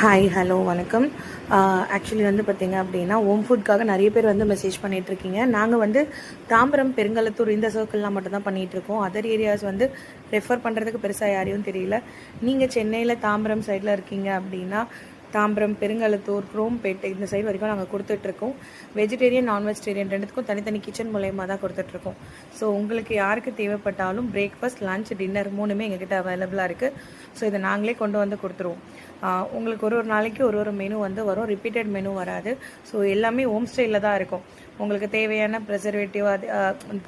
Hi hello வணக்கம். Actually வந்து பார்த்திங்க அப்படின்னா ஹோம் ஃபுட்காக நிறைய பேர் வந்து மெசேஜ் பண்ணிகிட்ருக்கீங்க. நாங்கள் வந்து தாம்பரம், பெருங்கலத்தூர் இந்த சர்க்கிள்லாம் மட்டும்தான் பண்ணிகிட்ருக்கோம். அதர் ஏரியாஸ் வந்து ரெஃபர் பண்ணுறதுக்கு பெருசாக யாரையும் தெரியல. நீங்கள் சென்னையில் தாம்பரம் சைடில் இருக்கீங்க அப்படின்னா தாம்பரம், பெருங்கலத்தூர், குரோம்பேட் இந்த சைடு வரைக்கும் நாங்கள் கொடுத்துட்ருக்கோம். வெஜிடேரியன், நான் வெஜிடேரியன் ரெண்டுத்துக்கும் தனித்தனி கிச்சன் மூலயமா தான் கொடுத்துட்ருக்கோம். ஸோ உங்களுக்கு யாருக்கு தேவைப்பட்டாலும் பிரேக்ஃபாஸ்ட், லஞ்ச், டின்னர் மூணுமே எங்ககிட்ட அவைலபிளாக இருக்குது. ஸோ இதை நாங்களே கொண்டு வந்து கொடுத்துருவோம். உங்களுக்கு ஒரு ஒரு நாளைக்கு ஒரு ஒரு மெனு வந்து வரும், ரிப்பீட்டட் மெனு வராது. ஸோ எல்லாமே ஹோம் ஸ்டைலில் தான் இருக்கும். உங்களுக்கு தேவையான ப்ரிசர்வேட்டிவ் அது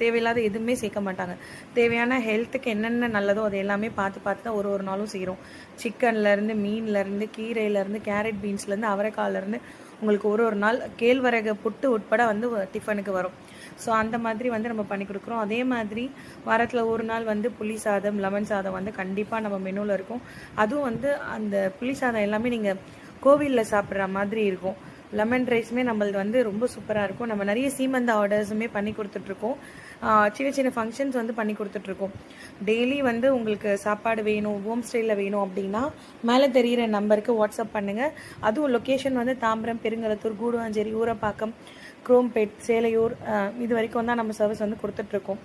தேவையில்லாத எதுவுமே சேர்க்க மாட்டாங்க. தேவையான ஹெல்த்துக்கு என்னென்ன நல்லதோ அது எல்லாமே பார்த்து பார்த்து தான் ஒரு ஒரு நாளும் செய்கிறோம். சிக்கன்லேருந்து, மீன்லேருந்து, கீரையிலேருந்து, கேரட் பீன்ஸ்லேருந்து, அவரைக்காயிலேருந்து உங்களுக்கு ஒரு ஒரு நாள் கேழ்வரகு புட்டு உட்பட வந்து டிஃபனுக்கு வரும். ஸோ அந்த மாதிரி வந்து நம்ம பண்ணி கொடுக்குறோம். அதே மாதிரி வாரத்தில் ஒரு நாள் வந்து புளி சாதம், லெமன் சாதம் வந்து கண்டிப்பாக நம்ம மெனுவில் இருக்கும். அதுவும் வந்து அந்த புளி சாதம் எல்லாமே நீங்கள் கோவிலில் சாப்பிட்ற மாதிரி இருக்கும். லெமன் ரைஸுமே நம்மளது வந்து ரொம்ப சூப்பராக இருக்கும். நம்ம நிறைய சீமந்த ஆர்டர்ஸுமே பண்ணி கொடுத்துட்ருக்கோம். சின்ன சின்ன ஃபங்க்ஷன்ஸ் வந்து பண்ணி கொடுத்துட்ருக்கோம். டெய்லி வந்து உங்களுக்கு சாப்பாடு வேணும், ஹோம் ஸ்டைலில் வேணும் அப்படின்னா மேலே தெரிகிற நம்பருக்கு வாட்ஸ்அப் பண்ணுங்கள். அதுவும் லொக்கேஷன் வந்து தாம்பரம், பெருங்கலத்தூர், கூடுவாஞ்சேரி, ஊரப்பாக்கம், குரோம்பேட், சேலையூர் இது வரைக்கும் தான் நம்ம சர்வீஸ் வந்து கொடுத்துட்ருக்கோம்.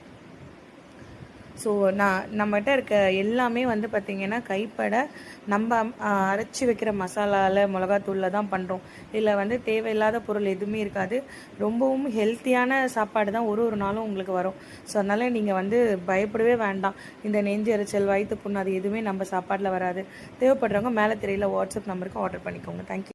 ஸோ நம்மகிட்ட இருக்க எல்லாமே வந்து பார்த்திங்கன்னா கைப்பட நம்ம அரைச்சி வைக்கிற மசாலாவில், மிளகாத்தூளில் தான் பண்ணுறோம். இதில் வந்து தேவையில்லாத பொருள் எதுவுமே இருக்காது. ரொம்பவும் ஹெல்த்தியான சாப்பாடு தான் ஒரு ஒரு நாளும் உங்களுக்கு வரும். ஸோ அதனால் நீங்கள் வந்து பயப்படவே வேண்டாம். இந்த நெஞ்செரிச்சல், வயிற்று புண்ணு அது எதுவுமே நம்ம சாப்பாட்டில் வராது. தேவைப்படுறவங்க மேலே தெரியல வாட்ஸ்அப் நம்பருக்கு ஆர்டர் பண்ணிக்கோங்க. தேங்க்யூ.